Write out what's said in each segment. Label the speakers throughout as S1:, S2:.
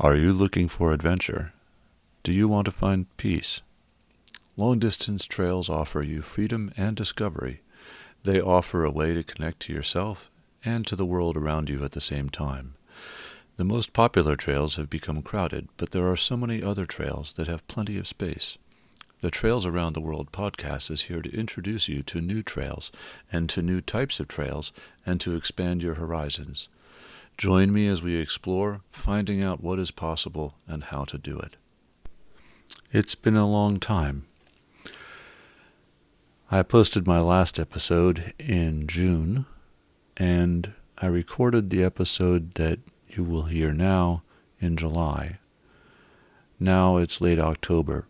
S1: Are you looking for adventure? Do you want to find peace? Long-distance trails offer you freedom and discovery. They offer a way to connect to yourself and to the world around you at the same time. The most popular trails have become crowded, but there are so many other trails that have plenty of space. The Trails Around the World podcast is here to introduce you to new trails and to new types of trails and to expand your horizons. Join me as we explore, finding out what is possible and how to do it. It's been a long time. I posted my last episode in June, and I recorded the episode that you will hear now in July. Now it's late October.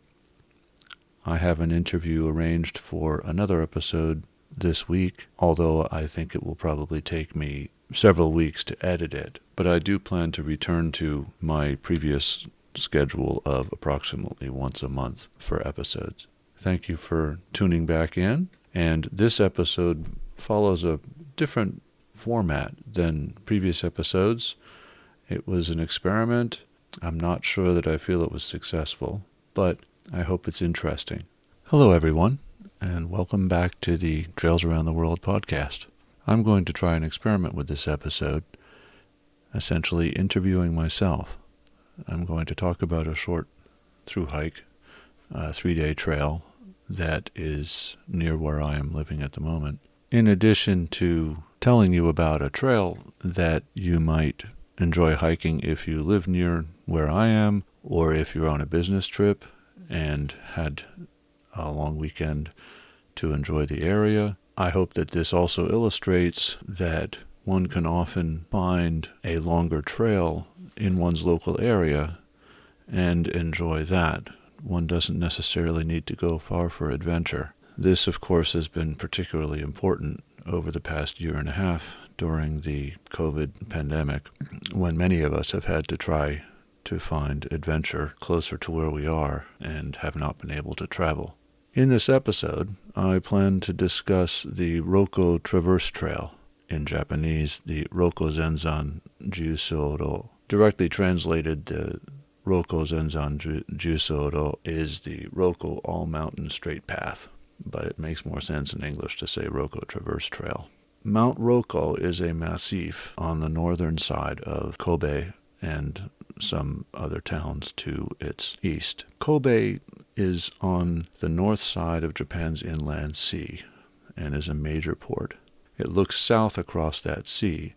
S1: I have an interview arranged for another episode this week, although I think it will probably take me several weeks to edit it. But I do plan to return to my previous schedule of approximately once a month for episodes. Thank you for tuning back in, and this episode follows a different format than previous episodes. It was an experiment. I'm not sure that I feel it was successful, but I hope it's interesting. Hello everyone, and welcome back to the Trails Around the World podcast. I'm going to try an experiment with this episode, essentially interviewing myself. I'm going to talk about a short through hike, a 3-day trail that is near where I am living at the moment. In addition to telling you about a trail that you might enjoy hiking if you live near where I am, or if you're on a business trip and had a long weekend to enjoy the area, I hope that this also illustrates that one can often find a longer trail in one's local area and enjoy that. One doesn't necessarily need to go far for adventure. This, of course, has been particularly important over the past year and a half during the COVID pandemic, when many of us have had to try to find adventure closer to where we are and have not been able to travel. In this episode, I plan to discuss the Rokko Traverse Trail, in Japanese, the Rokko Zenzan Jyusouro. Directly translated, the Rokko Zenzan Jyusouro is the Rokko All-Mountain Straight Path, but it makes more sense in English to say Rokko Traverse Trail. Mount Rokko is a massif on the northern side of Kobe and some other towns to its east. Kobe is on the north side of Japan's inland sea and is a major port. It looks south across that sea,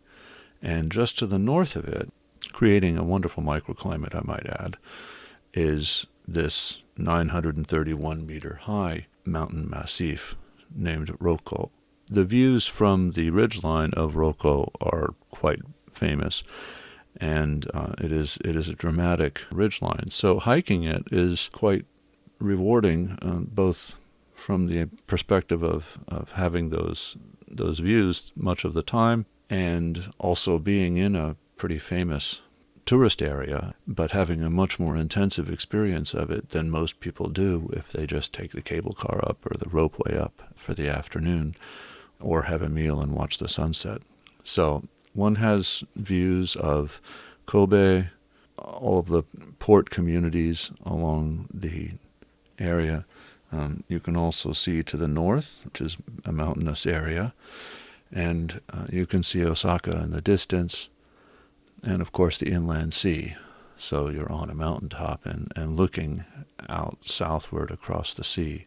S1: and just to the north of it, creating a wonderful microclimate, I might add, is this 931-meter high mountain massif named Rokko. The views from the ridgeline of Rokko are quite famous, and it is a dramatic ridgeline. So hiking it is quite rewarding, both from the perspective of having those views much of the time, and also being in a pretty famous tourist area, but having a much more intensive experience of it than most people do if they just take the cable car up or the ropeway up for the afternoon, or have a meal and watch the sunset. So one has views of Kobe, all of the port communities along the area. You can also see to the north, which is a mountainous area, and you can see Osaka in the distance, and of course the inland sea. So you're on a mountaintop and looking out southward across the sea.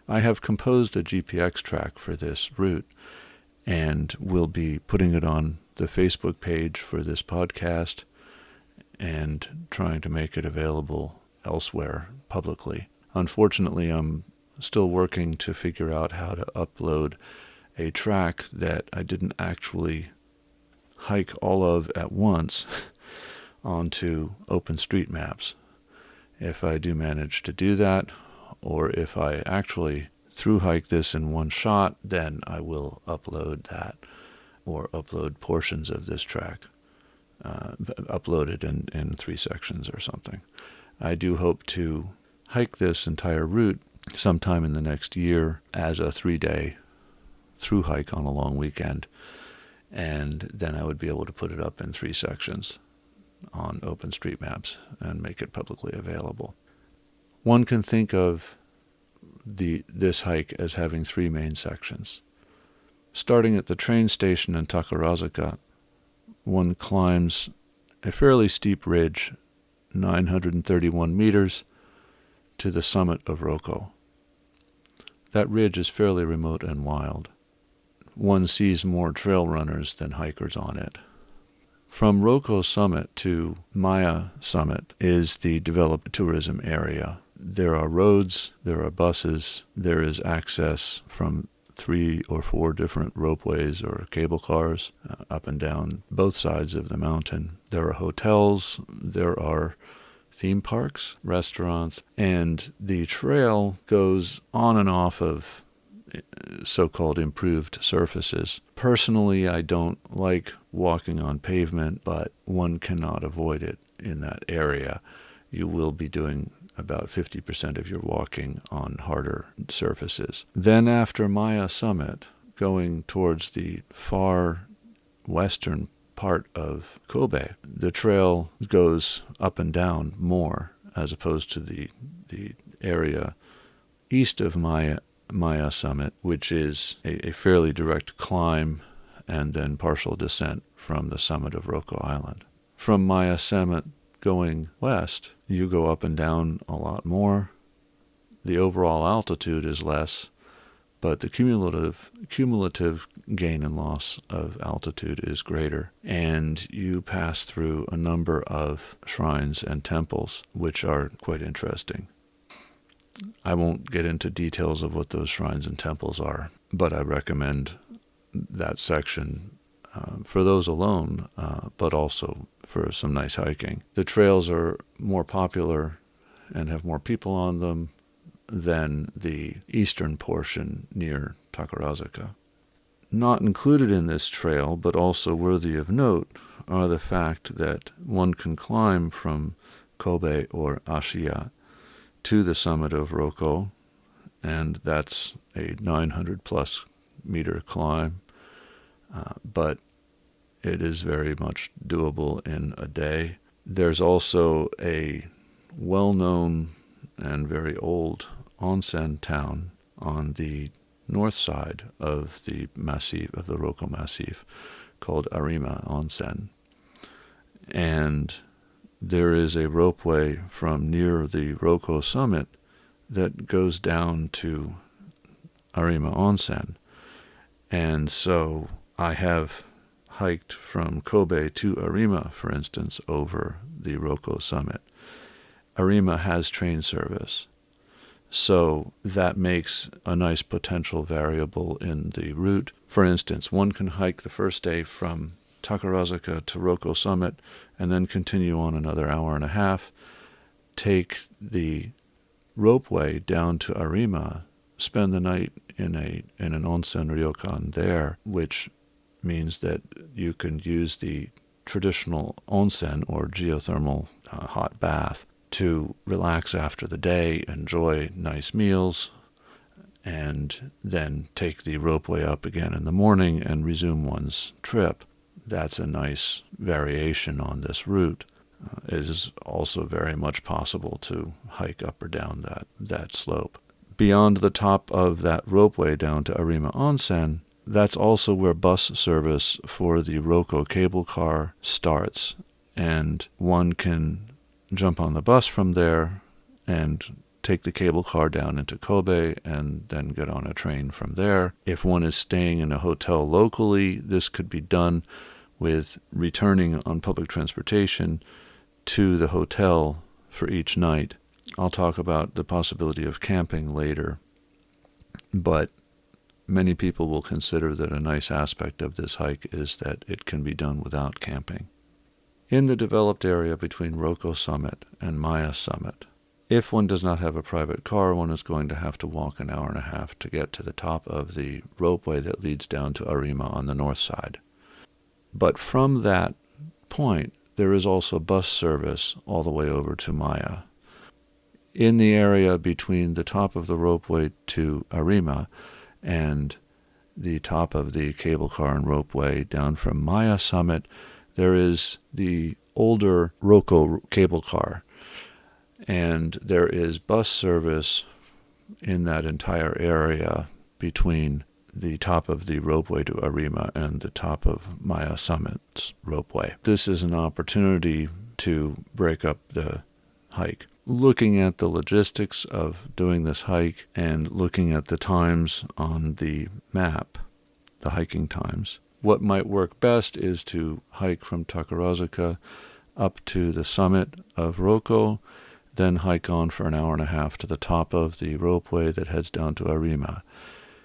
S1: I have composed a GPX track for this route, and will be putting it on the Facebook page for this podcast and trying to make it available elsewhere publicly. Unfortunately, I'm still working to figure out how to upload a track that I didn't actually hike all of at once onto OpenStreetMaps. If I do manage to do that, or if I actually through hike this in one shot, then I will upload that, or upload portions of this track, upload it in 3 sections or something. I do hope to hike this entire route sometime in the next year as a 3-day through hike on a long weekend, and then I would be able to put it up in 3 sections. on OpenStreetMaps and make it publicly available. One can think of this hike as having three main sections. Starting at the train station in Takarazuka, one climbs a fairly steep ridge, 931 meters, to the summit of Rokko. That ridge is fairly remote and wild. One sees more trail runners than hikers on it. From Rokko summit to Maya summit is the developed tourism area. There are roads, there are buses, there is access from 3 or 4 different ropeways or cable cars up and down both sides of the mountain. There are hotels, there are theme parks, restaurants, and the trail goes on and off of so-called improved surfaces. Personally, I don't like walking on pavement, but one cannot avoid it in that area. You will be doing about 50% of your walking on harder surfaces. Then after Maya summit, going towards the far western part of Kobe, the trail goes up and down more as opposed to the area east of Maya summit, which is a fairly direct climb and then partial descent from the summit of Rokko Island. From Maya summit going west, you go up and down a lot more. The overall altitude is less, but the cumulative gain and loss of altitude is greater. And you pass through a number of shrines and temples, which are quite interesting. I won't get into details of what those shrines and temples are, but I recommend that section for those alone, but also for some nice hiking. The trails are more popular and have more people on them than the eastern portion near Takarazuka. Not included in this trail, but also worthy of note, are the fact that one can climb from Kobe or Ashiya to the summit of Rokko, and that's a 900 plus meter climb, but it is very much doable in a day. There's also a well-known and very old onsen town on the north side of the massif, of the Rokko Massif, called Arima Onsen. And there is a ropeway from near the Rokko summit that goes down to Arima Onsen. And so I have hiked from Kobe to Arima, for instance, over the Rokko summit. Arima has train service, so that makes a nice potential variable in the route. For instance, one can hike the first day from Takarazuka to Rokko summit and then continue on another hour and a half, take the ropeway down to Arima, spend the night in an onsen ryokan there, which means that you can use the traditional onsen or geothermal hot bath to relax after the day, enjoy nice meals, and then take the ropeway up again in the morning and resume one's trip. That's a nice variation on this route. It is also very much possible to hike up or down that slope. Beyond the top of that ropeway down to Arima Onsen, that's also where bus service for the Rokko cable car starts, and one can jump on the bus from there and take the cable car down into Kobe and then get on a train from there. If one is staying in a hotel locally, this could be done with returning on public transportation to the hotel for each night. I'll talk about the possibility of camping later, but many people will consider that a nice aspect of this hike is that it can be done without camping. In the developed area between Rokko summit and Maya summit, if one does not have a private car, one is going to have to walk an hour and a half to get to the top of the ropeway that leads down to Arima on the north side. But from that point, there is also bus service all the way over to Maya. In the area between the top of the ropeway to Arima and the top of the cable car and ropeway down from Maya summit, there is the older Rokko cable car, and there is bus service in that entire area between the top of the ropeway to Arima and the top of Maya Summit's ropeway. This is an opportunity to break up the hike. Looking at the logistics of doing this hike and looking at the times on the map, the hiking times, what might work best is to hike from Takarazuka up to the summit of Rokko, then hike on for an hour and a half to the top of the ropeway that heads down to Arima.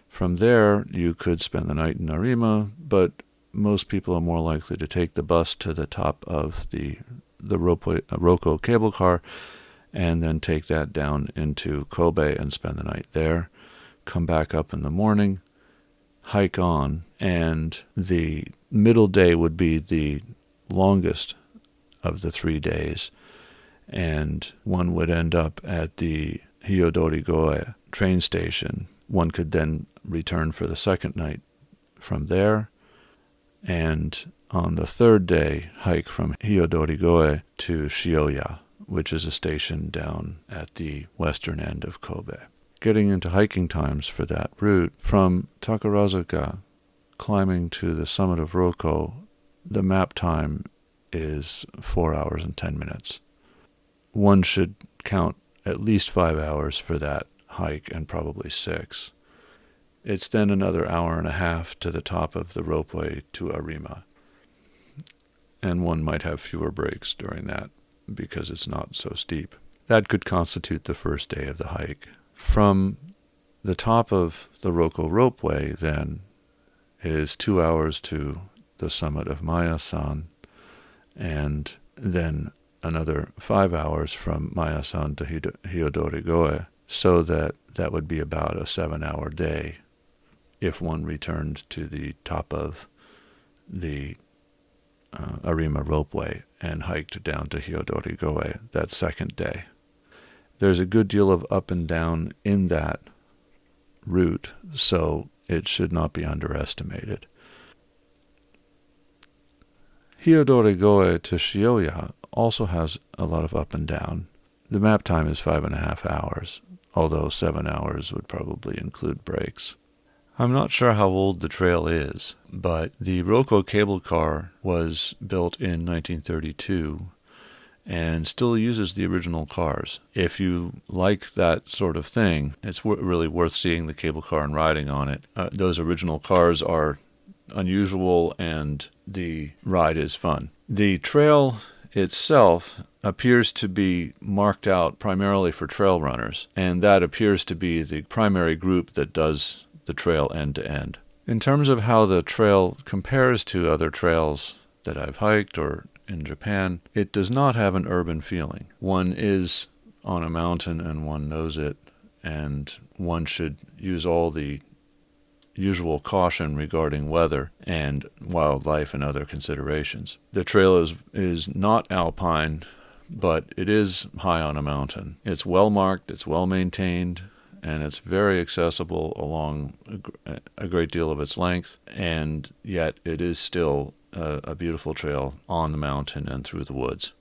S1: From there, you could spend the night in Arima, but most people are more likely to take the bus to the top of the ropeway, Rokko cable car, and then take that down into Kobe and spend the night there, come back up in the morning, hike on, and the middle day would be the longest of the 3 days, and one would end up at the Hyodori-goe train station. One could then return for the second night from there, and on the third day, hike from Hyodori-goe to Shioya, which is a station down at the western end of Kobe. Getting into hiking times for that route, from Takarazuka, climbing to the summit of Rokko, the map time is 4 hours and 10 minutes. One should count at least 5 hours for that hike, and probably 6. It's then another hour and a half to the top of the ropeway to Arima, and one might have fewer breaks during that because it's not so steep. That could constitute the first day of the hike. From the top of the Rokko ropeway, then, is 2 hours to the summit of Maya-san, and then another 5 hours from Maya-san to Hyodori-goe, so that would be about a 7-hour day if one returned to the top of the Arima ropeway and hiked down to Hyodori-goe that second day. There's a good deal of up and down in that route, so it should not be underestimated. Hyodori-goe to Shioya also has a lot of up and down. The map time is 5.5 hours, although 7 hours would probably include breaks. I'm not sure how old the trail is, but the Rokko cable car was built in 1932 and still uses the original cars. If you like that sort of thing, it's really worth seeing the cable car and riding on it. Those original cars are unusual, and the ride is fun. The trail itself appears to be marked out primarily for trail runners, and that appears to be the primary group that does the trail end to end. In terms of how the trail compares to other trails that I've hiked or in Japan, it does not have an urban feeling. One is on a mountain and one knows it, and one should use all the usual caution regarding weather and wildlife and other considerations. The trail is not alpine, but it is high on a mountain. It's well marked, it's well maintained, and it's very accessible along a great deal of its length, and yet it is still a beautiful trail on the mountain and through the woods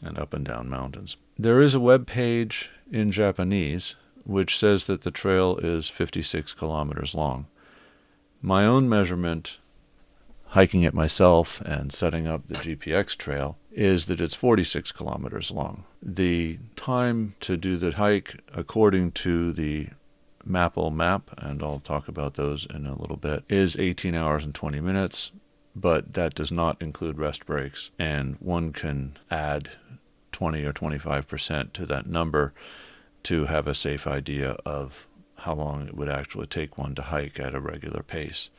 S1: and up and down mountains. There is a web page in Japanese which says that the trail is 56 kilometers long. My own measurement, hiking it myself and setting up the GPX trail, is that it's 46 kilometers long. The time to do the hike, according to the Maple map, and I'll talk about those in a little bit, is 18 hours and 20 minutes, but that does not include rest breaks, and one can add 20 or 25% to that number to have a safe idea of how long it would actually take one to hike at a regular pace.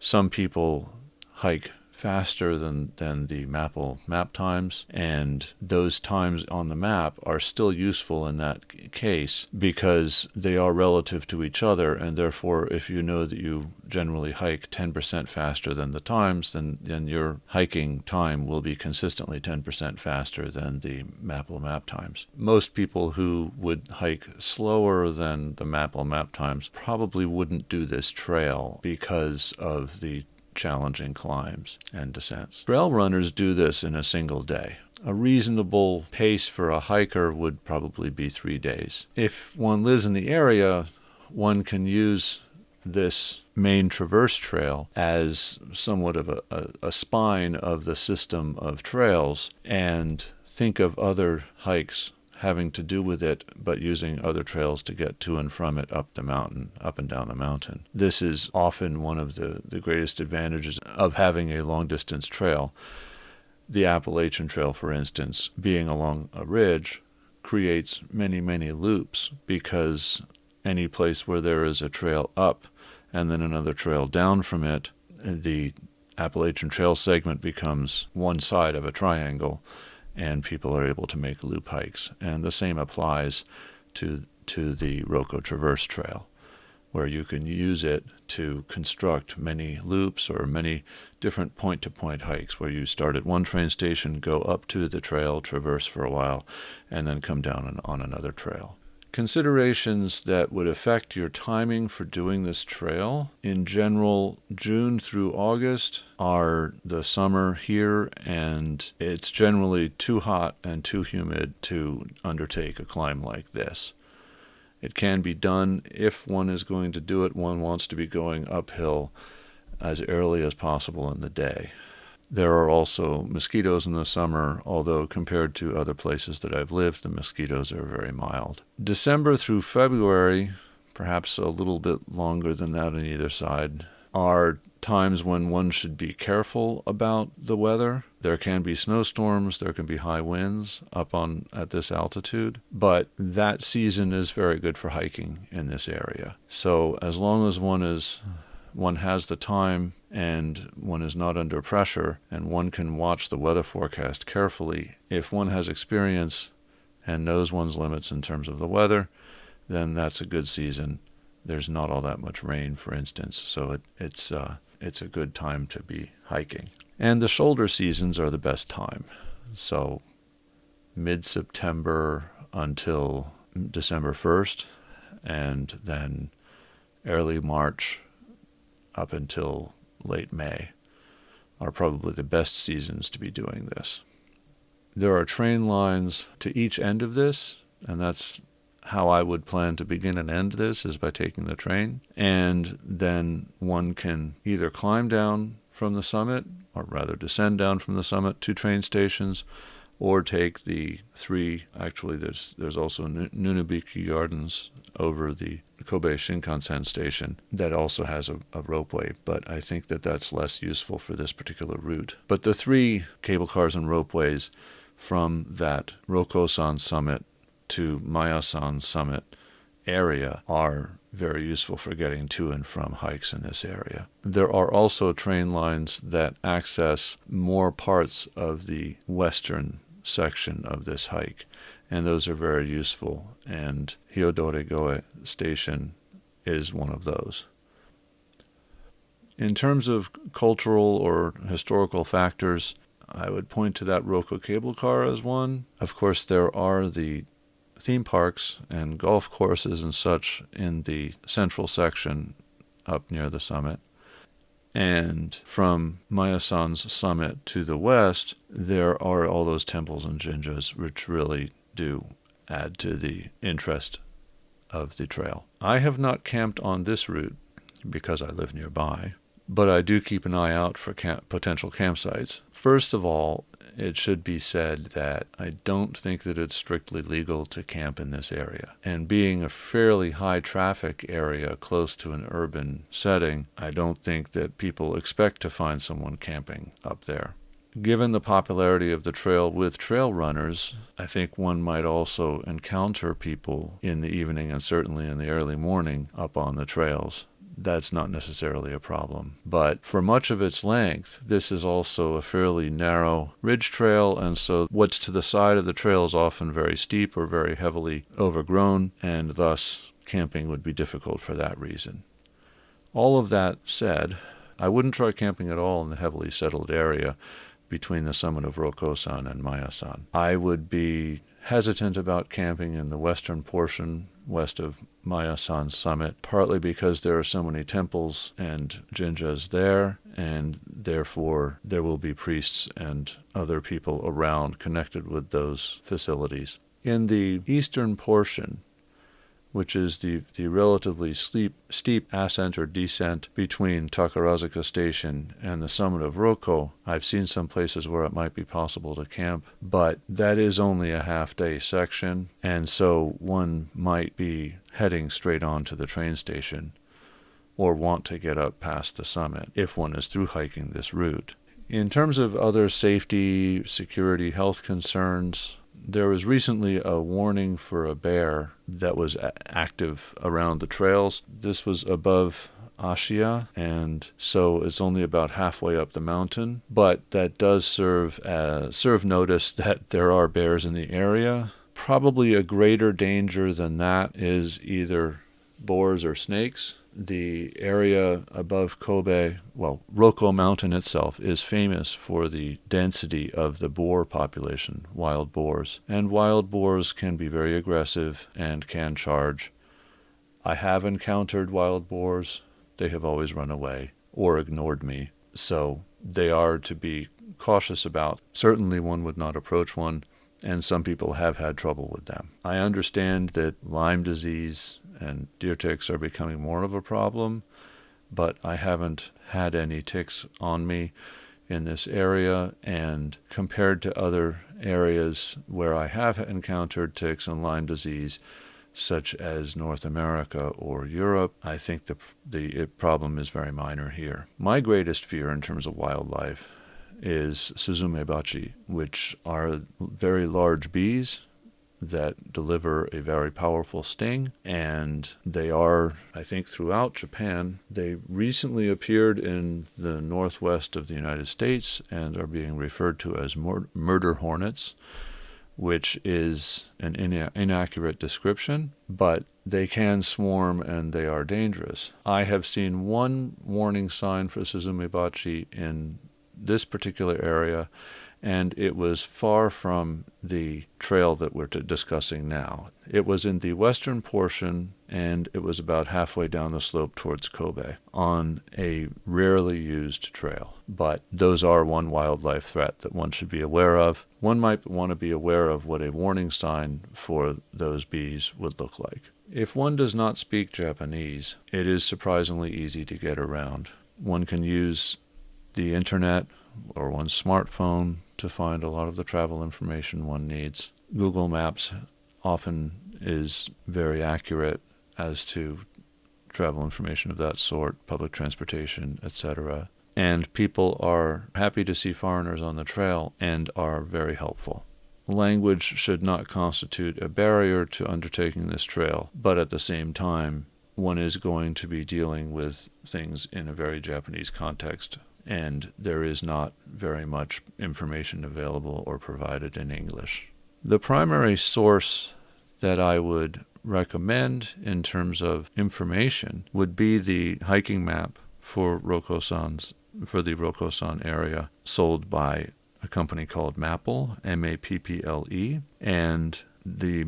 S1: Some people hike faster than the Maple map times, and those times on the map are still useful in that case because they are relative to each other, and therefore if you know that you generally hike 10% faster than the times, then your hiking time will be consistently 10% faster than the Maple map times. Most people who would hike slower than the Maple map times probably wouldn't do this trail because of the challenging climbs and descents. Trail runners do this in a single day. A reasonable pace for a hiker would probably be 3 days. If one lives in the area, one can use this main traverse trail as somewhat of a spine of the system of trails, and think of other hikes having to do with it, but using other trails to get to and from it up the mountain, up and down the mountain. This is often one of the greatest advantages of having a long-distance trail. The Appalachian Trail, for instance, being along a ridge, creates many, many loops, because any place where there is a trail up and then another trail down from it, the Appalachian Trail segment becomes one side of a triangle, and people are able to make loop hikes. And the same applies to the Rokko Traverse Trail, where you can use it to construct many loops or many different point-to-point hikes, where you start at one train station, go up to the trail, traverse for a while, and then come down on another trail. Considerations that would affect your timing for doing this trail. In general, June through August are the summer here, and it's generally too hot and too humid to undertake a climb like this. It can be done if one is going to do it. One wants to be going uphill as early as possible in the day. There are also mosquitoes in the summer, although compared to other places that I've lived, the mosquitoes are very mild. December through February, perhaps a little bit longer than that on either side, are times when one should be careful about the weather. There can be snowstorms, there can be high winds at this altitude, but that season is very good for hiking in this area. So as long as one has the time and one is not under pressure, and one can watch the weather forecast carefully, if one has experience and knows one's limits in terms of the weather, then that's a good season. There's not all that much rain, for instance, so it's a good time to be hiking. And the shoulder seasons are the best time. So mid-September until December 1st, and then early March up until late May are probably the best seasons to be doing this. There are train lines to each end of this, and that's how I would plan to begin and end this, is by taking the train. And then one can either climb down from the summit, or rather descend down from the summit to train stations, or take the there's also Nunabiki Gardens over the Kobe Shinkansen station that also has a ropeway, but I think that's less useful for this particular route. But the 3 cable cars and ropeways from that Rokko-san summit to Maya-san summit area are very useful for getting to and from hikes in this area. There are also train lines that access more parts of the western section of this hike, and those are very useful, and Hyodore-goe Station is one of those. In terms of cultural or historical factors, I would point to that Rokko cable car as one. Of course, there are the theme parks and golf courses and such in the central section up near the summit. And from Maya-san's summit to the west, there are all those temples and jinjas, which really do add to the interest of the trail. I have not camped on this route because I live nearby, but I do keep an eye out for potential campsites. First of all, it should be said that I don't think that it's strictly legal to camp in this area. And being a fairly high traffic area close to an urban setting, I don't think that people expect to find someone camping up there. Given the popularity of the trail with trail runners, I think one might also encounter people in the evening and certainly in the early morning up on the trails. That's not necessarily a problem. But for much of its length, this is also a fairly narrow ridge trail, and so what's to the side of the trail is often very steep or very heavily overgrown, and thus camping would be difficult for that reason. All of that said, I wouldn't try camping at all in the heavily settled area between the summit of Rokko-san and Maya-san. I would be hesitant about camping in the western portion, west of Maya-san's summit, partly because there are so many temples and jinjas there, and therefore there will be priests and other people around connected with those facilities. In the eastern portion, which is the relatively steep ascent or descent between Takarazuka Station and the summit of Rokko, I've seen some places where it might be possible to camp, but that is only a half-day section, and so one might be heading straight on to the train station or want to get up past the summit if one is through hiking this route. In terms of other safety, security, health concerns, there was recently a warning for a bear that was active around the trails. This was above Ashia, and so it's only about halfway up the mountain, but that does serve notice that there are bears in the area. Probably a greater danger than that is either boars or snakes. The area above Kobe, Rokko Mountain itself, is famous for the density of the boar population, wild boars. And wild boars can be very aggressive and can charge. I have encountered wild boars. They have always run away or ignored me. So they are to be cautious about. Certainly one would not approach one, and some people have had trouble with them. I understand that Lyme disease and deer ticks are becoming more of a problem, but I haven't had any ticks on me in this area, and compared to other areas where I have encountered ticks and Lyme disease, such as North America or Europe, I think the problem is very minor here. My greatest fear in terms of wildlife is suzumebachi, which are very large bees that deliver a very powerful sting, and they are, I think, throughout Japan. They recently appeared in the northwest of the United States and are being referred to as murder hornets, which is an inaccurate description, but they can swarm and they are dangerous. I have seen one warning sign for suzumebachi in this particular area, and it was far from the trail that we're discussing now. It was in the western portion, and it was about halfway down the slope towards Kobe on a rarely used trail. But those are one wildlife threat that one should be aware of. One might want to be aware of what a warning sign for those bees would look like. If one does not speak Japanese, it is surprisingly easy to get around. One can use the internet or one's smartphone to find a lot of the travel information one needs. Google Maps often is very accurate as to travel information of that sort, public transportation, etc. And people are happy to see foreigners on the trail and are very helpful. Language should not constitute a barrier to undertaking this trail, but at the same time, one is going to be dealing with things in a very Japanese context, and there is not very much information available or provided in English. The primary source that I would recommend in terms of information would be the hiking map for the Rokko-san area, sold by a company called Mapple, M-A-P-P-L-E, and the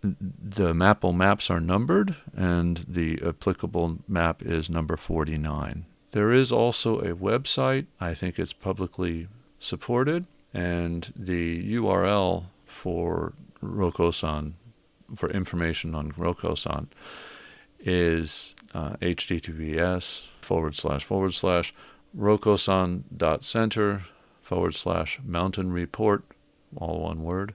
S1: Mapple maps are numbered, and the applicable map is number 49. There is also a website. I think it's publicly supported, and the URL for Rokko-san, for information on Rokko-san, is https://rokkosan.center/mountain report, all one word,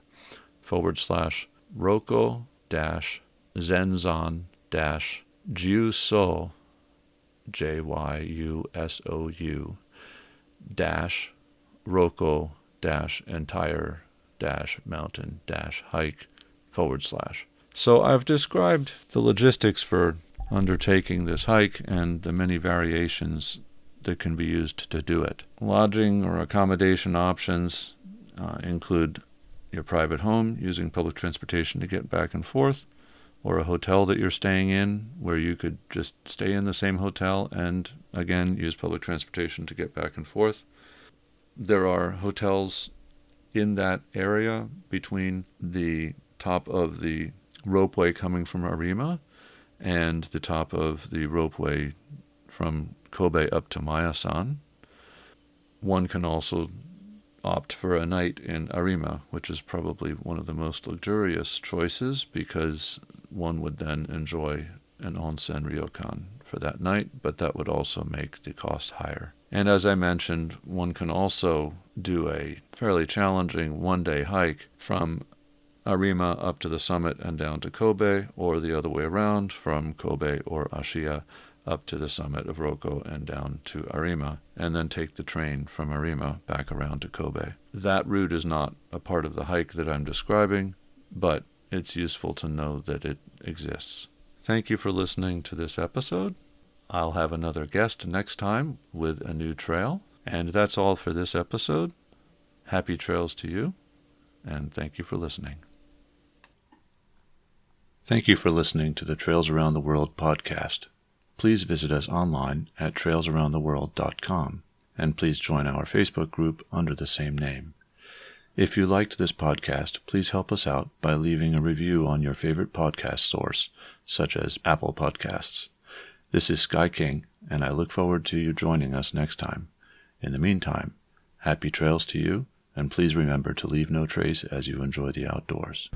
S1: /Rokko-Zenzan Jyusouro -Rokko-entire-mountain-hike /. So I've described the logistics for undertaking this hike and the many variations that can be used to do it. Lodging or accommodation options include your private home, using public transportation to get back and forth, or a hotel that you're staying in where you could just stay in the same hotel and, again, use public transportation to get back and forth. There are hotels in that area between the top of the ropeway coming from Arima and the top of the ropeway from Kobe up to Mayasan. One can also opt for a night in Arima, which is probably one of the most luxurious choices because one would then enjoy an onsen ryokan for that night, but that would also make the cost higher. And as I mentioned, one can also do a fairly challenging one-day hike from Arima up to the summit and down to Kobe, or the other way around, from Kobe or Ashiya up to the summit of Rokko and down to Arima, and then take the train from Arima back around to Kobe. That route is not a part of the hike that I'm describing, but it's useful to know that it exists. Thank you for listening to this episode. I'll have another guest next time with a new trail. And that's all for this episode. Happy trails to you, and thank you for listening. Thank you for listening to the Trails Around the World podcast. Please visit us online at trailsaroundtheworld.com, and please join our Facebook group under the same name. If you liked this podcast, please help us out by leaving a review on your favorite podcast source, such as Apple Podcasts. This is Sky King, and I look forward to you joining us next time. In the meantime, happy trails to you, and please remember to leave no trace as you enjoy the outdoors.